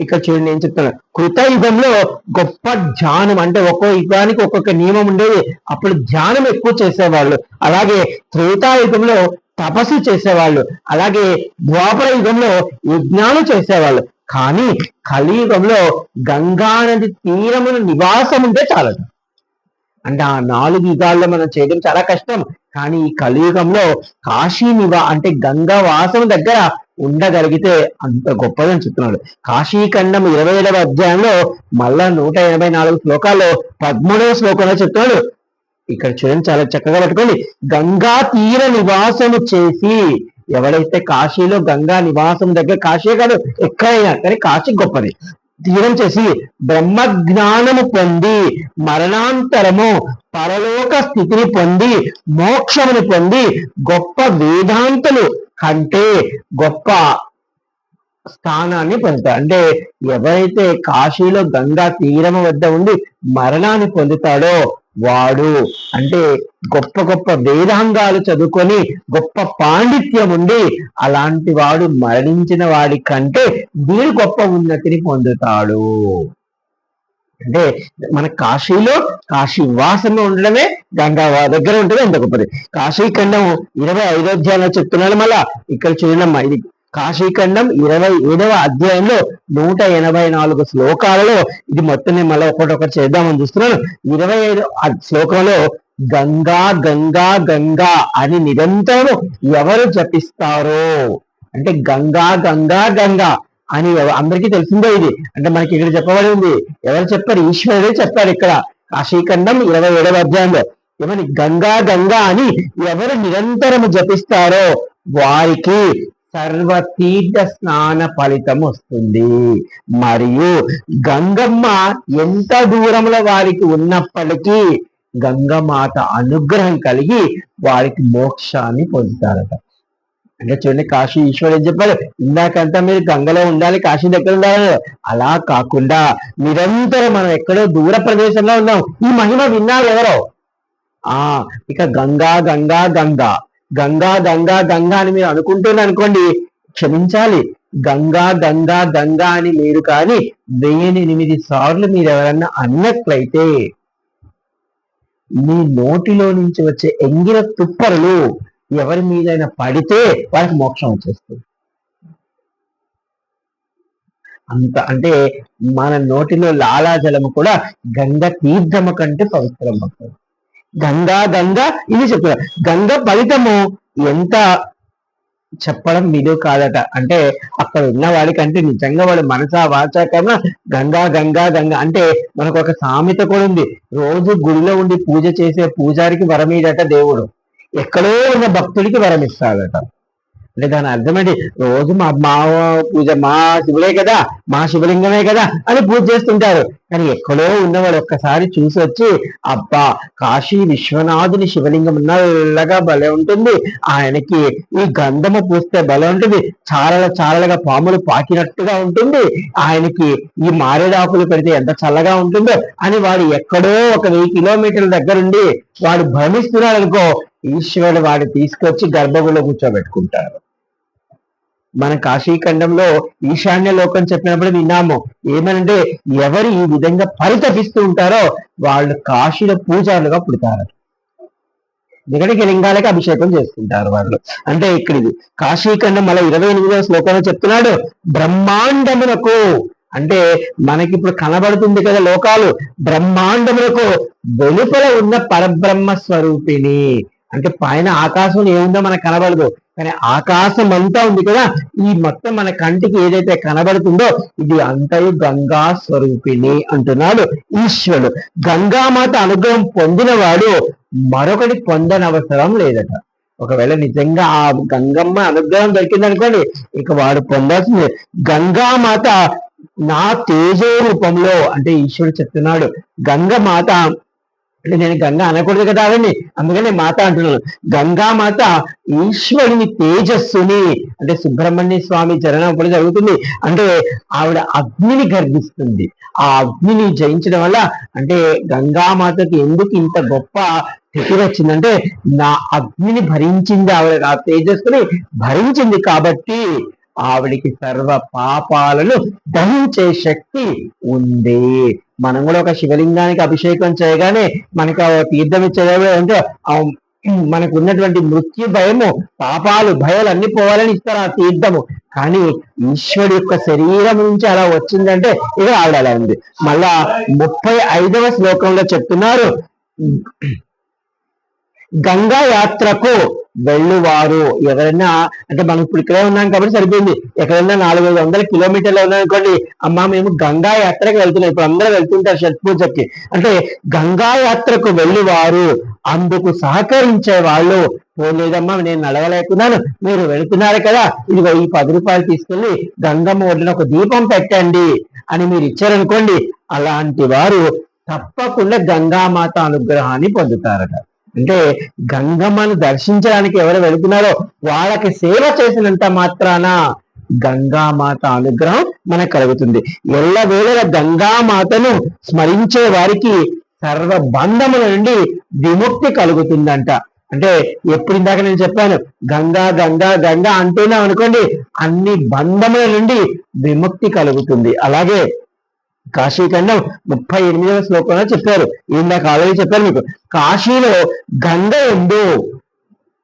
ఇక్కడ చూడండి ఏం చెప్తున్నా, కృతయుగంలో గొప్ప ధ్యానం, అంటే ఒక్కో యుగానికి ఒక్కొక్క నియమం ఉండేది. అప్పుడు ధ్యానం ఎక్కువ చేసేవాళ్ళు. అలాగే త్రేతాయుగంలో తపస్సు చేసేవాళ్ళు. అలాగే ద్వాపర యుగంలో యజ్ఞాలు చేసేవాళ్ళు. కానీ కలియుగంలో గంగా నది తీరమున నివాసం ఉంటే చాలదు. అంటే ఆ 4 యుగాల్లో మనం చేయడం చాలా కష్టం. కానీ ఈ కలియుగంలో కాశీ అంటే గంగా వాసం దగ్గర ఉండగలిగితే అంత గొప్పదని చెప్తున్నాడు. కాశీఖండం 27వ అధ్యాయంలో మళ్ళా 184 శ్లోకాల్లో 13వ శ్లోకంలో చెప్తున్నాడు. ఇక్కడ చూడండి, చాలా చక్కగా పట్టుకోండి. గంగా తీర నివాసము చేసి, ఎవరైతే కాశీలో గంగా నివాసం దగ్గర, కాశీ కాదు ఎక్కడైనా కానీ కాశీ గొప్పది, తీరం చేసి బ్రహ్మ జ్ఞానము పొంది మరణాంతరము పరలోక స్థితిని పొంది మోక్షమును పొంది గొప్ప వేదాంతులు కంటే గొప్ప స్థానాన్ని పొందుతాడు. అంటే ఎవరైతే కాశీలో గంగా తీరము వద్ద ఉండి మరణాన్ని పొందుతాడో వాడు, అంటే గొప్ప గొప్ప వేదాంగాలు చదువుకొని గొప్ప పాండిత్యం ఉండి అలాంటి వాడు మరణించిన వాడి కంటే వీడు గొప్ప ఉన్నతిని పొందుతాడు. అంటే మన కాశీలో కాశీ వాసంలో ఉండడమే గంగా దగ్గర ఉంటుంది, ఎంత గొప్పది. కాశీఖండం 25వ అధ్యాయంలో చెప్తున్నాడు. మళ్ళా ఇక్కడ చూడమ్మా, ఇది కాశీఖండం 27వ అధ్యాయంలో 184 శ్లోకాలలో ఇది మొత్తం నేను మళ్ళీ ఒకటి చేద్దామని చూస్తున్నాను. 25వ శ్లోకంలో గంగా గంగా గంగా అని నిరంతరం ఎవరు జపిస్తారో, అంటే గంగా గంగా గంగా అని అందరికీ తెలిసిందే. ఇది అంటే మనకి ఇక్కడ చెప్పబడి ఉంది. ఎవరు చెప్పారు? ఈశ్వరుడే చెప్పారు. ఇక్కడ కాశీఖండం 27వ అధ్యాయంలో ఏమని, గంగా గంగా అని ఎవరు నిరంతరము జపిస్తారో వారికి సర్వతీర్థ స్నాన ఫలితం వస్తుంది. మరియు గంగమ్మ ఎంత దూరంలో వారికి ఉన్నప్పటికీ గంగమాత అనుగ్రహం కలిగి వారికి మోక్షాన్ని పొందుతారట. అంటే చూడండి, కాశీ ఈశ్వరుడు ఏం చెప్పారు? ఇందాకంతా మీరు గంగలో ఉండాలి, కాశీ దగ్గర ఉండాలి. అలా కాకుండా నిరంతరం మనం ఎక్కడో దూర ప్రదేశంలో ఉన్నాం. ఈ మహిమ విన్నారు ఎవరో? ఇక గంగా గంగా గంగా గంగా గంగా గంగా అని మీరు అనుకుంటున్నారు అనుకోండి, క్షమించాలి, గంగా గంగా గంగా అని మీరు కానీ 1008 సార్లు మీరు ఎవరన్నా అన్నట్లయితే మీ నోటిలో నుంచి వచ్చే ఎంగిల తుప్పరులు ఎవరి మీదైనా పడితే వారికి మోక్షం వచ్చేస్తుంది. అంత అంటే మన నోటిలో లాలాజలము కూడా గంగ తీర్థము కంటే పవిత్రం అవుతుంది. గంగా గంగా ఇది చెప్తారు. గంగ ఫలితము ఎంత చెప్పడం వీలు కాదట. అంటే అక్కడ ఉన్న వాడికంటే నిజంగా వాడు మనసా వాచా కన్నా గంగా గంగా గంగా అంటే మనకు ఒక సామెత కూడా ఉంది. రోజు గుడిలో ఉండి పూజ చేసే పూజారికి వరమీదట దేవుడు, ఎక్కడో ఉన్న భక్తుడికి వరం ఇస్తాడట. అంటే దాని అర్థమేంటి? రోజు మా పూజ మా శివులే కదా, మా శివలింగమే కదా అని పూజ చేస్తుంటారు. కానీ ఎక్కడో ఉన్నవాడు ఒక్కసారి చూసి వచ్చి, అబ్బా కాశీ విశ్వనాథుని శివలింగం నల్లగా భలే ఉంటుంది, ఆయనకి ఈ గంధము పూస్తే భలే ఉంటుంది, చారలుగా పాములు పాకినట్టుగా ఉంటుంది, ఆయనకి ఈ మారేడాకులు పెడితే ఎంత చల్లగా ఉంటుందో అని వాడు ఎక్కడో ఒక 1000 కిలోమీటర్ల దగ్గరుండి వాడు భ్రమిస్తున్నాడు అనుకో, ఈశ్వరుడు వాడు తీసుకొచ్చి గర్భగుడిలో కూర్చోబెట్టుకుంటారు. మన కాశీఖండంలో ఈశాన్య లోకం చెప్పినప్పుడు విన్నాము. ఏమనంటే ఎవరు ఈ విధంగా పరితపిస్తూ ఉంటారో వాళ్ళు కాశీలో పూజారులుగా పుడతారు. ఎందుకంటే లింగాలకి అభిషేకం చేసుకుంటారు వాళ్ళు. అంటే ఇక్కడ ఇది కాశీఖండం మళ్ళీ 28వ శ్లోకంలో చెప్తున్నాడు, బ్రహ్మాండమునకు, అంటే మనకి ఇప్పుడు కనబడుతుంది కదా లోకాలు, బ్రహ్మాండములకు వెలుపల ఉన్న పరబ్రహ్మ స్వరూపిణి. అంటే పైన ఆకాశం ఏముందో మనకు కనబడదు, కానీ ఆకాశం అంతా ఉంది కదా, ఈ మొత్తం మన కంటికి ఏదైతే కనబడుతుందో ఇది అంతయు గంగా స్వరూపిణి అంటున్నాడు ఈశ్వరుడు. గంగామాత అనుగ్రహం పొందిన వాడు మరొకటి పొందనవసరం లేదట. ఒకవేళ నిజంగా ఆ గంగమ్మ అనుగ్రహం దొరికిందనుకోండి, ఇక వాడు పొందాల్సింది గంగామాత నా తేజో రూపంలో. అంటే ఈశ్వరుడు చెప్తున్నాడు, గంగమాత అంటే నేను గంగా అనకూడదు కదా అవన్నీ, అందుకని మాత అంటున్నాను. గంగామాత ఈశ్వరుని తేజస్సుని, అంటే సుబ్రహ్మణ్య స్వామి చరణం అప్పుడు జరుగుతుంది, అంటే ఆవిడ అగ్నిని గర్భిస్తుంది. ఆ అగ్నిని జయించడం వల్ల, అంటే గంగామాతకి ఎందుకు ఇంత గొప్ప స్థితి వచ్చిందంటే నా అగ్నిని భరించింది ఆవిడ, ఆ తేజస్సుని భరించింది కాబట్టి ఆవిడికి సర్వ పాపాలను దహించే శక్తి ఉంది. మనం కూడా ఒక శివలింగానికి అభిషేకం చేయగానే మనకి ఆ తీర్థం ఇచ్చేది అంటే మనకు ఉన్నటువంటి మృత్యు భయము, పాపాలు భయాలు అన్ని పోవాలని ఇస్తారు ఆ తీర్థము. కానీ ఈశ్వరుడు యొక్క శరీరం నుంచి అలా వచ్చిందంటే ఇక ఆవిడ అలా ఉంది. మళ్ళా 35వ శ్లోకంలో చెప్తున్నారు, గంగా యాత్రకు వెళ్ళువారు ఎవరైనా, అంటే మనం ఇప్పుడు ఇక్కడే ఉన్నాం కాబట్టి సరిపోయింది, ఎక్కడైనా 400 కిలోమీటర్లు ఉన్నాయనుకోండి, అమ్మ మేము గంగా యాత్రకు వెళ్తున్నాం, ఇప్పుడు అందరూ వెళ్తుంటారు షట్ పూజకి, అంటే గంగా యాత్రకు వెళ్ళువారు, అందుకు సహకరించే వాళ్ళు, లేదమ్మా నేను నడవలేకున్నాను, మీరు వెళుతున్నారు కదా, ఇదిగో ఈ 10 రూపాయలు తీసుకెళ్ళి గంగమ్మ ఒడ్డున ఒక దీపం పెట్టండి అని మీరు ఇచ్చారనుకోండి, అలాంటి వారు తప్పకుండా గంగామాత అనుగ్రహాన్ని పొందుతారట. అంటే గంగమ్మను దర్శించడానికి ఎవరు వెళుతున్నారో వాళ్ళకి సేవ చేసినంత మాత్రాన గంగామాత అనుగ్రహం మనకు కలుగుతుంది. ఎల్లవేళ గంగామాతను స్మరించే వారికి సర్వ బంధముల నుండి విముక్తి కలుగుతుందంట. అంటే ఎప్పుడు ఇందాక నేను చెప్పాను, గంగా గంగా గంగా అంటూనే అనుకోండి అన్ని బంధముల నుండి విముక్తి కలుగుతుంది. అలాగే కాశీఖండం 38వ శ్లోకంలో చెప్పారు, ఇందాక ఆల్రెడీ చెప్పారు మీకు, కాశీలో గంగ ఎందు,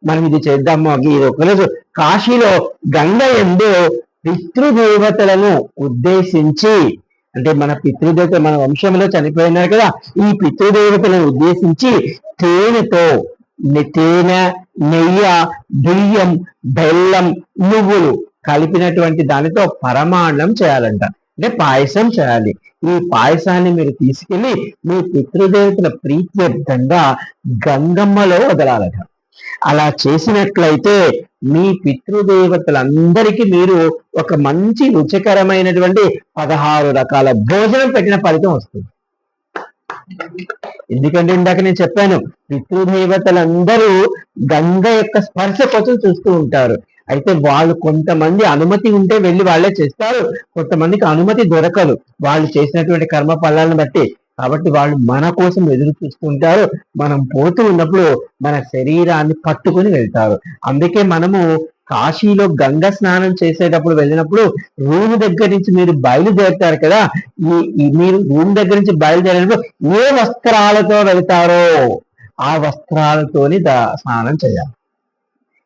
మనం ఇది చేద్దాము ఈ ఒకరోజు, కాశీలో గంగ ఎందు పితృదేవతలను ఉద్దేశించి, అంటే మన పితృదేవత మన వంశంలో చనిపోయినారు కదా, ఈ పితృదేవతలను ఉద్దేశించి తేనెతో, తేనె, నెయ్యి, బియ్యం, బెల్లం, నువ్వులు కలిపినటువంటి దానితో పరమాన్నం చేయాలంట, అంటే పాయసం చేయాలి. ఈ పాయసాన్ని మీరు తీసుకెళ్లి మీ పితృదేవతల ప్రీత్యర్థంగా గంగమ్మలో వదలాలట. అలా చేసినట్లయితే మీ పితృదేవతలందరికీ మీరు ఒక మంచి రుచికరమైనటువంటి 16 రకాల భోజనం పెట్టిన ఫలితం వస్తుంది. ఎందుకంటే ఇందాక నేను చెప్పాను, పితృదేవతలందరూ గంగ యొక్క స్పర్శ కోసం చూస్తూ ఉంటారు. అయితే వాళ్ళు కొంతమంది అనుమతి ఉంటే వెళ్ళి వాళ్ళే చేస్తారు, కొంతమందికి అనుమతి దొరకదు వాళ్ళు చేసినటువంటి కర్మ ఫలాలను బట్టి. కాబట్టి వాళ్ళు మన కోసం ఎదురు చూస్తుంటారు, మనం పోతూ ఉన్నప్పుడు మన శరీరాన్ని పట్టుకుని వెళ్తారు. అందుకే మనము కాశీలో గంగ స్నానం చేసేటప్పుడు వెళ్ళినప్పుడు రూమ్ దగ్గర నుంచి మీరు బయలుదేరుతారు కదా, మీరు రూమ్ దగ్గర నుంచి బయలుదేరినప్పుడు ఏ వస్త్రాలతో వెళ్తారో ఆ వస్త్రాలతోని స్నానం చేయాలి.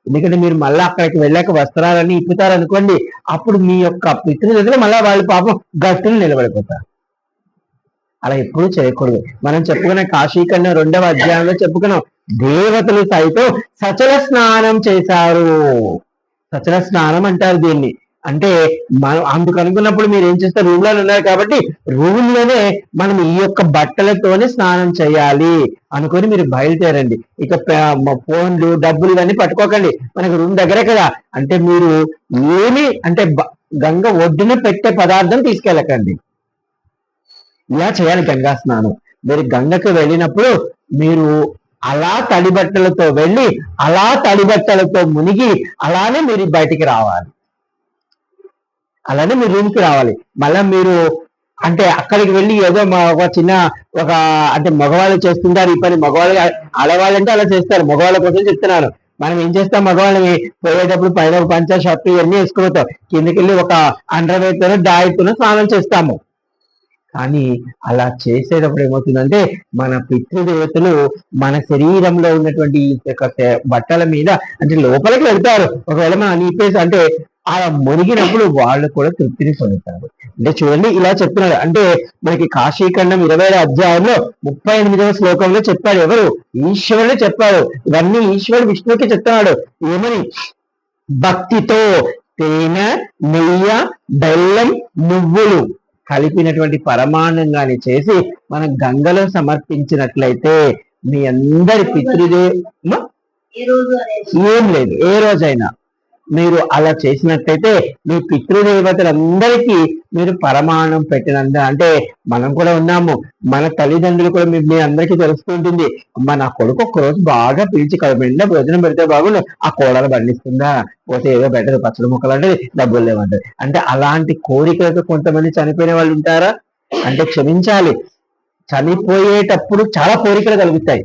ఎందుకంటే మీరు మళ్ళీ అక్కడికి వెళ్ళాక వస్త్రాలన్నీ ఇప్పుతారు అనుకోండి, అప్పుడు మీ యొక్క పితృదేవతలు మళ్ళీ వాళ్ళు పాపం గట్టును నిలబడిపోతారు. అలా ఎప్పుడూ చేయకూడదు. మనం చెప్పుకున్న కాశీఖండం 2వ అధ్యాయంలో చెప్పుకున్నాం, దేవతలు సైతం సచల స్నానం చేశారు. సచల స్నానం అంటారు దీన్ని. అంటే మనం అందుకు అనుకున్నప్పుడు మీరు ఏం చేస్తారు, రూమ్ లో ఉన్నారు కాబట్టి రూమ్ లోనే మనం ఈ యొక్క బట్టలతోనే స్నానం చేయాలి అనుకొని మీరు బయలుదేరండి. ఇక ఫోన్లు డబ్బులు ఇవన్నీ పట్టుకోకండి, మనకు రూమ్ దగ్గరే కదా. అంటే మీరు ఏమి అంటే గంగ ఒడ్డున పెట్టే పదార్థం తీసుకెళ్ళకండి. ఇలా చేయాలి గంగా స్నానం. మీరు గంగకు వెళ్ళినప్పుడు మీరు అలా తడి బట్టలతో వెళ్ళి అలా తడి బట్టలతో మునిగి అలానే మీరు బయటికి రావాలి, అలానే మీ రూమ్కి రావాలి. మళ్ళీ మీరు అంటే అక్కడికి వెళ్ళి ఏదో ఒక చిన్న అంటే మగవాళ్ళు చేస్తుంటారు ఈ పని, మగవాళ్ళు ఆడవాళ్ళు అంటే అలా చేస్తారు, మగవాళ్ళ కోసం చెప్తున్నాను. మనం ఏం చేస్తాం, మగవాళ్ళని పోయేటప్పుడు పైన ఒక పంచ షర్ట్ ఇవన్నీ వేసుకుపోతాం, కిందకి వెళ్ళి ఒక అండర్వేర్తోనో డాయితోనో స్నానం చేస్తాము. కానీ అలా చేసేటప్పుడు ఏమవుతుందంటే మన పితృదేవతలు మన శరీరంలో ఉన్నటువంటి బట్టల మీద అంటే లోపలికి వెళ్తారు. ఒకవేళ మనం నీపేసి అంటే అలా మునిగినప్పుడు వాళ్ళు కూడా తృప్తిని పొందుతారు. అంటే చూడండి ఇలా చెప్తున్నాడు. అంటే మనకి కాశీఖండం 20వ అధ్యాయంలో 38వ శ్లోకంలో చెప్పాడు, ఎవరు ఈశ్వరుడే చెప్పాడు. ఇవన్నీ ఈశ్వరుడు విష్ణువుకి చెప్తున్నాడు. ఏమని, భక్తితో తేనె, నెయ్యి, బెల్లం, నువ్వులు కలిపినటువంటి పరమాన్నంగాని చేసి మనం గంగలో సమర్పించినట్లయితే మీ అందరి పితృదేవ ఏం లేదు, ఏ రోజైనా మీరు అలా చేసినట్లయితే మీ పితృదేవతలందరికీ మీరు పరమాన్నం పెట్టినంత, అంటే మనం కూడా ఉన్నాము, మన తల్లిదండ్రులు కూడా మీ అందరికీ తెలుస్తుంటుంది, అమ్మ నా కొడుకు ఒక్కరోజు బాగా పిలిచి కడుపునిండా భోజనం పెడితే బాగుండు, ఆ కోడలు బండిస్తుందా, పోతే ఏదో బెటర్ పచ్చడి ముక్కలు అంటే డబ్బులు లేవంటారు. అంటే అలాంటి కోరికలతో కొంతమంది చనిపోయిన వాళ్ళు ఉంటారా, అంటే క్షమించాలి, చనిపోయేటప్పుడు చాలా కోరికలు కలుగుతాయి.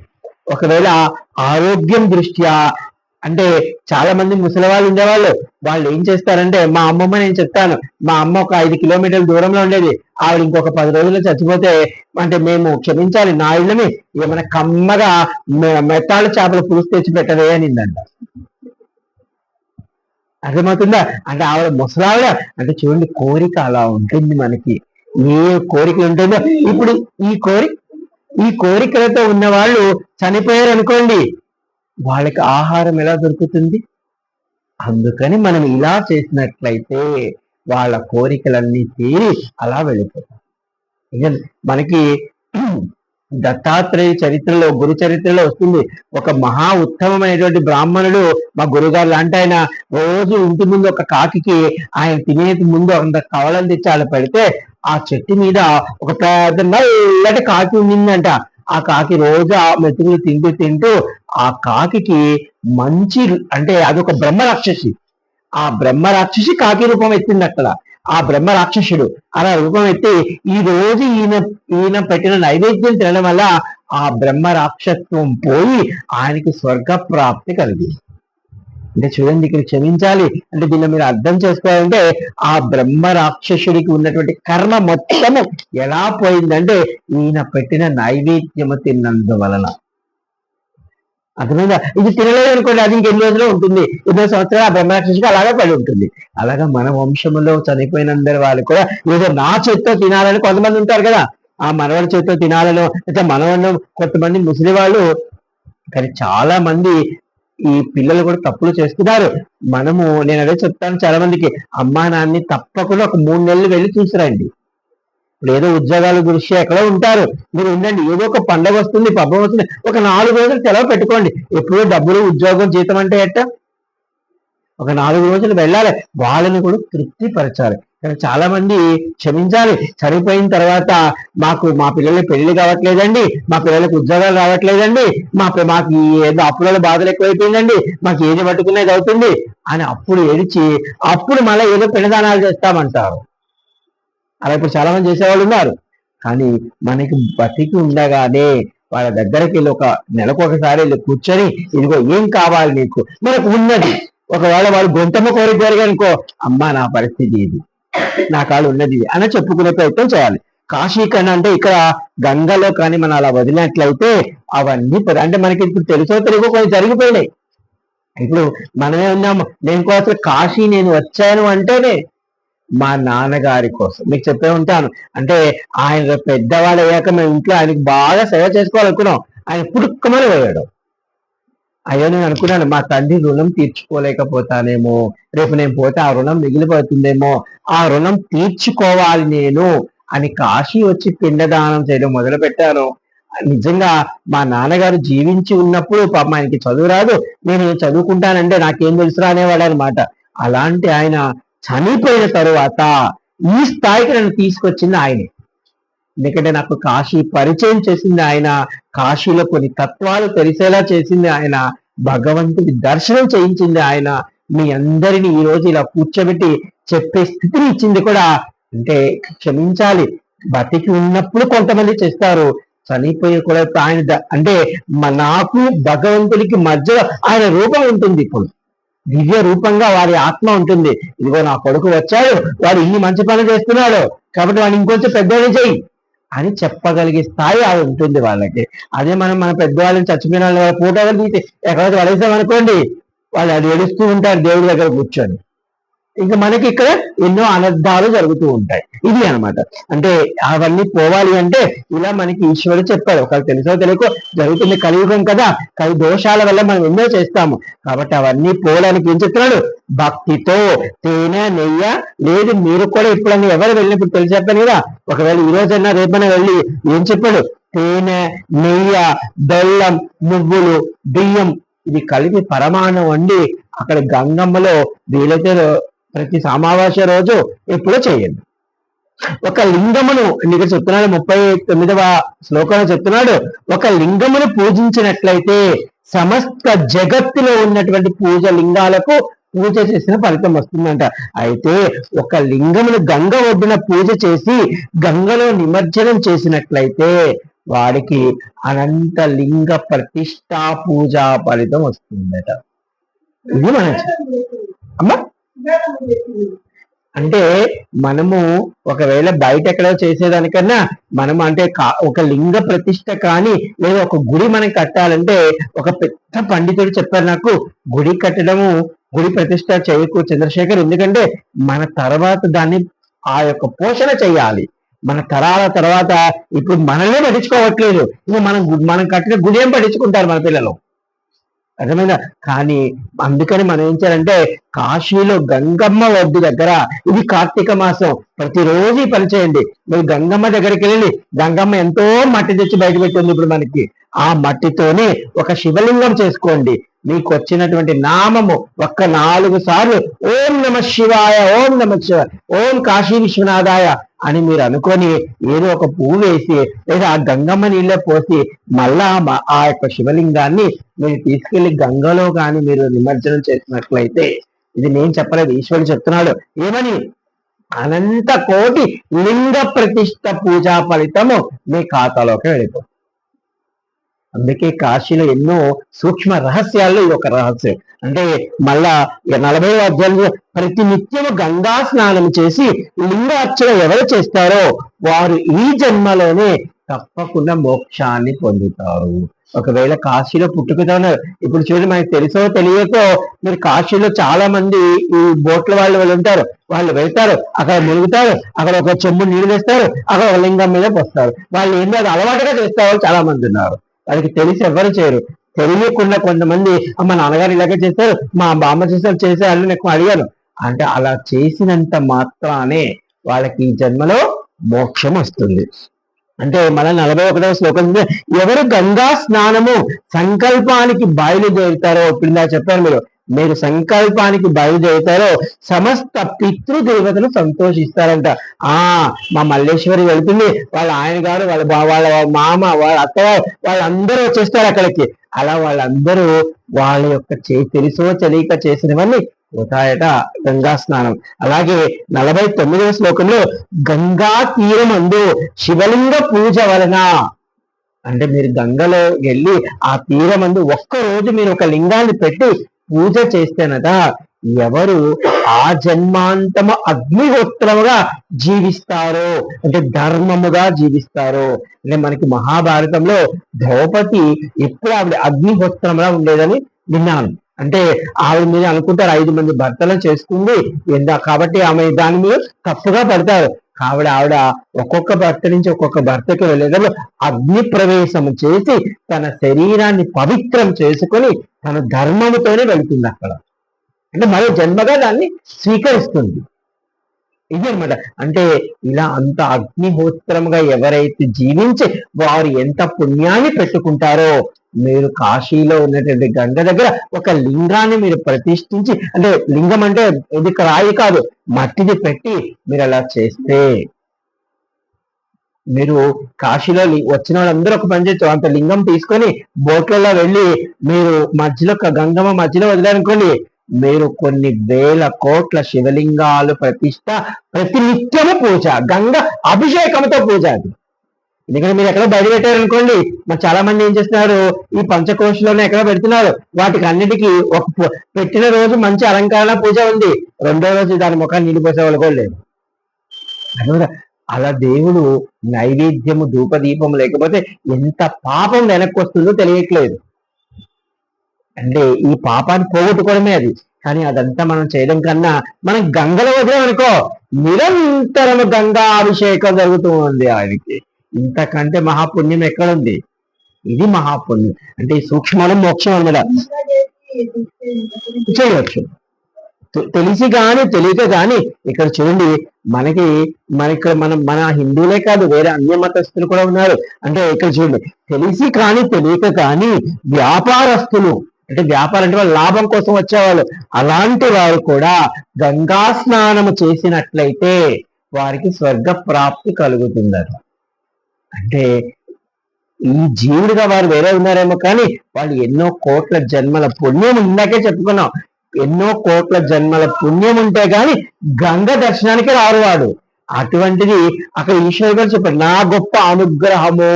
ఒకవేళ ఆరోగ్యం దృష్ట్యా అంటే చాలా మంది ముసలి వాళ్ళు ఉండేవాళ్ళు. వాళ్ళు ఏం చేస్తారంటే, మా అమ్మమ్మ నేను చెప్తాను, మా అమ్మ ఒక 5 కిలోమీటర్ల దూరంలో ఉండేది. ఆవిడ ఇంకొక 10 రోజుల్లో చచ్చిపోతే అంటే మేము క్షమించాలి నా ఇళ్ళని ఏమైనా కమ్మగా మెత్తాళ్ళ చేపల పులుసు తెచ్చి పెట్టవే అనిందంట. అర్థమవుతుందా? అంటే ఆవిడ ముసలావిడ. అంటే చూడండి, కోరిక అలా ఉంటుంది మనకి. ఏ కోరికలు ఉంటుందో ఇప్పుడు ఈ కోరికలతో ఉన్న వాళ్ళు చనిపోయారు అనుకోండి, వాళ్ళకి ఆహారం ఎలా దొరుకుతుంది? అందుకని మనం ఇలా చేసినట్లయితే వాళ్ళ కోరికలన్నీ తీరి అలా వెళ్ళిపోతాం. మనకి దత్తాత్రేయ చరిత్రలో, గురు చరిత్రలో వస్తుంది. ఒక మహా ఉత్తమమైనటువంటి బ్రాహ్మణుడు, మా గురుగారు లాంటి ఆయన, రోజు ఇంటి ముందు ఒక కాకికి ఆయన తినేది ముందు అంత కవలం తెచ్చి అలా పెడితే ఆ చెట్టు మీద ఒక పెద్ద నల్లటి కాకి ఉండిందంట. ఆ కాకి రోజు ఆ మెతుకులు తింటూ తింటూ ఆ కాకి మంచి, అంటే అదొక బ్రహ్మ రాక్షసి. ఆ బ్రహ్మ రాక్షసి కాకి రూపం ఎత్తింది అక్కడ. ఆ బ్రహ్మ రాక్షసుడు అలా రూపం ఎత్తి ఈ రోజు ఈయన పెట్టిన నైవేద్యం తినడం వల్ల ఆ బ్రహ్మ రాక్షత్వం పోయి ఆయనకి స్వర్గ ప్రాప్తి కలిగింది. అంటే చూడండి, ఇక్కడ క్షమించాలి అంటే దీన్ని మీరు అర్థం చేసుకోవాలంటే ఆ బ్రహ్మ రాక్షసుడికి ఉన్నటువంటి కర్మ మొత్తము ఎలా పోయిందంటే ఈయన పెట్టిన నైవేద్యము తిన్నందువలన. అర్థమైందా? ఇది తినలేదు అనుకోండి, అది ఇంకెన్ని రోజులు ఉంటుంది, 20 సంవత్సరాలు ఆ బ్రహ్మరాక్షసికి అలాగే పడి ఉంటుంది. అలాగా మన వంశంలో చనిపోయినందరి వాళ్ళు కూడా ఏదో నా చేత్తో తినాలని కొంతమంది ఉంటారు కదా, ఆ మనవడి చేత్తో తినాలను, అయితే మనవడిని కొంతమంది ముసలి వాళ్ళు. కానీ చాలా మంది ఈ పిల్లలు కూడా తప్పులు చేస్తున్నారు. నేను అదే చెప్తాను చాలా మందికి, అమ్మా నాన్ని తప్పకుండా ఒక 3 నెలలు వెళ్ళి చూసిరండి. ఇప్పుడు ఏదో ఉద్యోగాల దృష్ట్యా ఎక్కడో ఉంటారు, మీరు ఉండండి. ఏదో ఒక పండగ వస్తుంది, పబ్బం వస్తుంది, ఒక 4 రోజులు సెలవు పెట్టుకోండి. ఎప్పుడూ డబ్బులు, ఉద్యోగం, జీతం అంటే ఎట్ట? ఒక 4 రోజులు వెళ్ళాలి, వాళ్ళని కూడా తృప్తిపరచాలి. కానీ చాలా మంది క్షమించాలి, చనిపోయిన తర్వాత మా పిల్లలకి పెళ్లి కావట్లేదండి, మా పిల్లలకు ఉద్యోగాలు రావట్లేదండి, మాకు ఏదో అప్పుల బాధలు ఎక్కువైపోయిందండి, మాకు ఏది పట్టుకునేది అవుతుంది అని అప్పుడు ఏడిచి అప్పుడు మళ్ళీ ఏదో పిల్లదానాలు చేస్తామంటారు. అలా ఇప్పుడు చాలా మంది చేసేవాళ్ళు ఉన్నారు. కానీ మనకి బతికి ఉండగానే వాళ్ళ దగ్గరికి వెళ్ళి ఒక నెలకు ఒకసారి వెళ్ళి కూర్చొని, ఇదిగో ఏం కావాలి నీకు, మనకు ఉన్నది. ఒకవేళ వాళ్ళు గొంతమ్మ కోరిక జరిగానుకో, అమ్మా నా పరిస్థితి ఇది, నా కాళ్ళు ఉన్నది అని చెప్పుకునే ప్రయత్నం చేయాలి. కాశీకన్నా అంటే ఇక్కడ గంగలో కానీ మనం అలా వదిలినట్లయితే అవన్నీ అంటే మనకి ఇప్పుడు తెలుసో తెలుగో కొన్ని జరిగిపోయినాయి. ఇప్పుడు మనమే ఉన్నాము. నేను వచ్చాను అంటేనే మా నాన్నగారి కోసం మీకు చెప్పే ఉంటాను. అంటే ఆయన పెద్దవాళ్ళు అయ్యాక మేము ఇంట్లో ఆయనకి బాగా సేవ చేసుకోవాలనుకున్నాం. ఆయన పుడుక్కమని పోయాడు. అయ్యో నేను అనుకున్నాను, మా తండ్రి రుణం తీర్చుకోలేకపోతానేమో, రేపు నేను పోతే ఆ రుణం మిగిలిపోతుందేమో, ఆ రుణం తీర్చుకోవాలి నేను అని కాశీ వచ్చి పిండదానం చేయడం మొదలు పెట్టాను. నిజంగా మా నాన్నగారు జీవించి ఉన్నప్పుడు పాపం ఆయనకి చదువు రాదు, నేను చదువుకుంటానంటే నాకేం తెలుసురా అనేవాడు అనమాట. అలాంటి ఆయన చనిపోయిన తరువాత ఈ స్థాయికి నన్ను తీసుకొచ్చింది ఆయనే. ఎందుకంటే నాకు కాశీ పరిచయం చేసింది ఆయన, కాశీలో కొన్ని తత్వాలు తెలిసేలా చేసింది ఆయన, భగవంతుడి దర్శనం చేయించింది ఆయన, మీ అందరినీ ఈ రోజు ఇలా కూర్చోబెట్టి చెప్పే స్థితిని ఇచ్చింది కూడా. అంటే క్షమించాలి, బతికి ఉన్నప్పుడు కొంతమంది చేస్తారు, చనిపోయి కూడా ఆయన అంటే నాకు భగవంతుడికి మధ్య ఆయన రూపం ఉంటుంది. ఇప్పుడు దివ్య రూపంగా వారి ఆత్మ ఉంటుంది. ఇదిగో నా కొడుకు వచ్చాడు, వాడు ఇన్ని మంచి పనులు చేస్తున్నాడు కాబట్టి వాడు ఇంకొంచెం పెద్దవాళ్ళు చెయ్యి అని చెప్పగలిగే స్థాయి అది ఉంటుంది వాళ్ళకి. అదే మన పెద్దవాళ్ళని చచ్చిపోయిన వాళ్ళ ఫోటోలు తీసి ఎక్కడైతే పడేసామనుకోండి, వాళ్ళు అది ఏడుస్తూ ఉంటారు దేవుడి దగ్గర కూర్చొని. ఇంకా మనకి ఇక్కడ ఎన్నో అనర్థాలు జరుగుతూ ఉంటాయి. ఇది అనమాట. అంటే అవన్నీ పోవాలి అంటే ఇలా మనకి ఈశ్వరుడు చెప్పాడు. ఒకవేళ తెలుసో తెలియకో జరుగుతుంది, కలియుగం కదా, కలి దోషాల వల్ల మనం ఎన్నో చేస్తాము. కాబట్టి అవన్నీ పోవడానికి ఏం చెప్తున్నాడు? భక్తితో తేనె నెయ్యి లేదు. మీరు కూడా ఎప్పుడన్నా ఎవరు వెళ్ళినప్పుడు తెలిసి చెప్పాను కదా, ఒకవేళ ఈ రోజైనా రేపైనా వెళ్ళి ఏం చెప్పాడు? తేనె, నెయ్యి, బెల్లం, నువ్వులు, బియ్యం ఇది కలిపి పరమాణం వండి అక్కడ గంగమ్మలో వీలైతే ప్రతి అమావాస్య రోజు ఎప్పుడో చేయండి. ఒక లింగమును నీకు చెప్తున్నాడు, 39వ శ్లోకంలో చెప్తున్నాడు, ఒక లింగమును పూజించినట్లయితే సమస్త జగత్తులో ఉన్నటువంటి పూజ లింగాలకు పూజ చేసిన ఫలితం వస్తుందంట. అయితే ఒక లింగమును గంగ ఒడ్డున పూజ చేసి గంగలో నిమజ్జనం చేసినట్లయితే వాడికి అనంత లింగ ప్రతిష్టా పూజా ఫలితం వస్తుందట. ఇది మన అమ్మా. అంటే మనము ఒకవేళ బయట ఎక్కడో చేసేదానికన్నా మనము అంటే ఒక లింగ ప్రతిష్ట కానీ లేదా ఒక గుడి మనం కట్టాలంటే ఒక పెద్ద పండితుడు చెప్పారు నాకు, గుడి కట్టడము గుడి ప్రతిష్ట చేయకు చంద్రశేఖర్, ఎందుకంటే మన తర్వాత దాన్ని ఆ యొక్క పోషణ చేయాలి. మన తరాల తర్వాత ఇప్పుడు మనల్నే పట్టించుకోవట్లేదు, ఇంకా మనం కట్టిన గుడి ఏం పట్టించుకుంటారు మన పిల్లలు, అర్థమైందా? కానీ అందుకని మనం ఏం చేయాలంటే కాశీలో గంగమ్మ ఒడ్డు దగ్గర, ఇది కార్తీక మాసం, ప్రతిరోజు ఈ పని చేయండి. మీరు గంగమ్మ దగ్గరికి వెళ్ళి, గంగమ్మ ఎంతో మట్టి తెచ్చి బయట పెట్టింది ఇప్పుడు మనకి, ఆ మట్టితోనే ఒక శివలింగం చేసుకోండి. మీకు వచ్చినటువంటి నామము ఒక్క 4 సార్లు ఓం నమ శివాయ, ఓం నమ శివాయ, ఓం కాశీ విశ్వనాథాయ అని మీరు అనుకొని ఏదో ఒక పువ్వు వేసి లేదా ఆ గంగమ్మ నీళ్ళే పోసి మళ్ళా ఆ యొక్క శివలింగాన్ని మీరు తీసుకెళ్లి గంగలో కానీ మీరు నిమజ్జనం చేసినట్లయితే, ఇది నేను చెప్పలేదు, ఈశ్వరుడు చెప్తున్నాడు, ఏమని, అనంత కోటి లింగ ప్రతిష్ట పూజా ఫలితము మీ ఖాతాలోకి వెళ్ళిపోతుంది. అందుకే కాశీలో ఎన్నో సూక్ష్మ రహస్యాల్లో ఇది ఒక రహస్యం. అంటే మళ్ళా 40వ అధ్యాయంలో ప్రతి నిత్యము గంగా స్నానం చేసి లింగార్చన ఎవరు చేస్తారో వారు ఈ జన్మలోనే తప్పకుండా మోక్షాన్ని పొందుతారు. ఒకవేళ కాశీలో పుట్టుకతో ఇప్పుడు చూడండి, మనకి తెలుసో తెలియకో మీరు కాశీలో చాలా మంది ఈ బోట్ల వాళ్ళు ఉంటారు, వాళ్ళు వెళ్తారు, అక్కడ మునుగుతారు, అక్కడ ఒక చెంబు నీళ్ళు వేస్తారు, అక్కడ ఒక లింగం మీద పోస్తారు. వాళ్ళు ఏంటో అది అలవాటుగా చేస్తారు, చాలా మంది ఉన్నారు. వాళ్ళకి తెలిసి ఎవరు చేయరు, తెలియకుండా కొంతమంది మా నాన్నగారు ఇలాగే చేస్తారు, మా బామ్మ చేస్తారు, చేసేవాళ్ళు నేను అడిగాను అంటే, అలా చేసినంత మాత్రానే వాళ్ళకి ఈ జన్మలో మోక్షం వస్తుంది. అంటే మన 41వ శ్లోకం, ఎవరు గంగా స్నానము సంకల్పానికి బయలుదేరుతారో, ఇప్పుడు చెప్పారు మీరు సంకల్పానికి బయలుదేరుతారో సమస్త పితృదేవతలు సంతోషిస్తారంట. మా మల్లేశ్వరి వెళ్తుంది, వాళ్ళ ఆయన గారు, వాళ్ళ మామ, వాళ్ళ అత్తగారు, వాళ్ళందరూ వచ్చేస్తారు అక్కడికి. అలా వాళ్ళందరూ వాళ్ళ యొక్క తెలుసో తెలియక చేసినవన్నీ పోతాయట గంగా స్నానం. అలాగే 49వ శ్లోకంలో గంగా తీరమందు శివలింగ పూజ వలన, అంటే మీరు గంగలో వెళ్ళి ఆ తీరమందు ఒక్కరోజు మీరు ఒక లింగాన్ని పెట్టి పూజ చేస్తేనట ఎవరు ఆ జన్మాంతము అగ్నిహోత్రముగా జీవిస్తారో, అంటే ధర్మముగా జీవిస్తారో. అంటే మనకి మహాభారతంలో ద్రౌపది ఎప్పుడు ఆవిడ అగ్నిహోత్రముగా ఉండేదని విన్నాను. అంటే ఆవిడ మీద అనుకుంటారు 5 మంది భర్తలను చేసుకుంది కాబట్టి ఆమె దాని మీద తప్పుగా పడతారు. ఆవిడ ఒక్కొక్క భర్త నుంచి ఒక్కొక్క భర్తకి వెళ్ళేదాన్ని అగ్ని ప్రవేశం చేసి తన శరీరాన్ని పవిత్రం చేసుకొని తన ధర్మముతోనే వెళ్తుంది అక్కడ, అంటే మరో జన్మగా దాన్ని స్వీకరిస్తుంది. ఇది అనమాట. అంటే ఇలా అంత అగ్నిహోత్రముగా ఎవరైతే జీవించి వారు ఎంత పుణ్యాన్ని పెట్టుకుంటారో, మీరు కాశీలో ఉన్నటువంటి గంగ దగ్గర ఒక లింగాన్ని మీరు ప్రతిష్ఠించి, అంటే లింగం అంటే ఇది రాయి కాదు, మట్టిది పెట్టి మీరు అలా చేస్తే, మీరు కాశీలో వచ్చిన వాళ్ళందరూ ఒక పని చేయొచ్చు, అంత లింగం తీసుకొని బోట్లలో వెళ్ళి మీరు మధ్యలో గంగమ్మ మధ్యలో వదిలేనుకోండి, మీరు కొన్ని వేల కోట్ల శివలింగాలు ప్రతిష్ట, ప్రతి నిత్యము పూజ, గంగ అభిషేకంతో పూజ. అది ఎందుకంటే మీరు ఎక్కడ బయట పెట్టారనుకోండి, మరి చాలా మంది ఏం చేస్తున్నారు, ఈ పంచకోశలోనే ఎక్కడ పెడుతున్నారు, వాటికి అన్నిటికీ ఒక పెట్టిన రోజు మంచి అలంకరణ పూజ ఉంది, 2వ రోజు దాని ముఖాన్ని నీళ్ళు పోసేవాళ్ళు కూడా లేదు. అలా దేవుడు నైవేద్యము ధూపదీపం లేకపోతే ఎంత పాపం వెనక్కి వస్తుందో తెలియట్లేదు. అంటే ఈ పాపాన్ని పోగొట్టుకోవడమే అది. కానీ అదంతా మనం చేయడం కన్నా మనం గంగలో వదిలేమనుకో, నిరంతరము గంగా అభిషేకం జరుగుతూ ఉంది ఆయనకి, ఇంతకంటే మహాపుణ్యం ఎక్కడుంది? ఇది మహాపుణ్యం. అంటే ఈ సూక్ష్మం మోక్షం అన్నమాట చేయవచ్చు, తెలిసి కానీ తెలియక కానీ. ఇక్కడ చూడండి, మన హిందువులే కాదు, వేరే అన్య మతస్థులు కూడా ఉన్నారు. అంటే ఇక్కడ చూడండి, తెలిసి కానీ తెలియక కానీ వ్యాపారస్తులు, అంటే వ్యాపారం అంటే వాళ్ళు లాభం కోసం వచ్చేవాళ్ళు, అలాంటి వారు కూడా గంగా స్నానము చేసినట్లయితే వారికి స్వర్గ ప్రాప్తి కలుగుతుందట. అంటే ఈ జీవుడిగా వారు వేరే ఉన్నారేమో కానీ వాళ్ళు ఎన్నో కోట్ల జన్మల పుణ్యం, ఇందాకే చెప్పుకున్నాం, ఎన్నో కోట్ల జన్మల పుణ్యం ఉంటే గాని గంగ దర్శనానికి రారు వాడు. అటువంటిది అక్కడ ఈశ్వరు గారు చెప్పారు, నా గొప్ప అనుగ్రహము.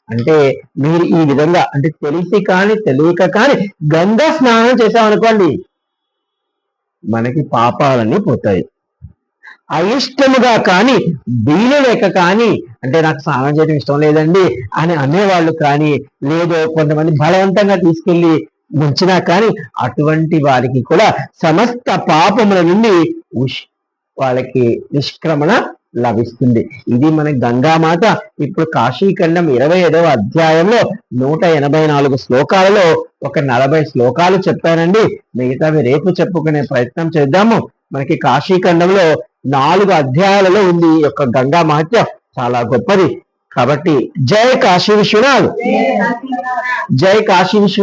అంటే మీరు ఈ విధంగా, అంటే తెలిసి కానీ తెలియక కానీ గంగా స్నానం చేసామనుకోండి, మనకి పాపాలన్నీ పోతాయి. అయిష్టముగా కానీ వీలు లేక కానీ, అంటే నాకు స్నానం చేయడం ఇష్టం లేదండి అని అనేవాళ్ళు కానీ, లేదో కొంతమంది బలవంతంగా తీసుకెళ్లి ముంచినా కానీ, అటువంటి వారికి కూడా సమస్త పాపముల నుండి వాళ్ళకి నిష్క్రమణ లభిస్తుంది. ఇది మన గంగామాత ఇప్పుడు కాశీఖండం 25వ అధ్యాయంలో 184 శ్లోకాలలో ఒక 40 శ్లోకాలు చెప్పానండి. మిగతావి రేపు చెప్పుకునే ప్రయత్నం చేద్దాము. మనకి కాశీఖండంలో 4 అధ్యాయాలలో ఉంది ఈ యొక్క గంగా మహత్యం, చాలా గొప్పది. కాబట్టి జై కాశీ విశ్వనాథ్, జై కాశీ విశ్వనాథ్.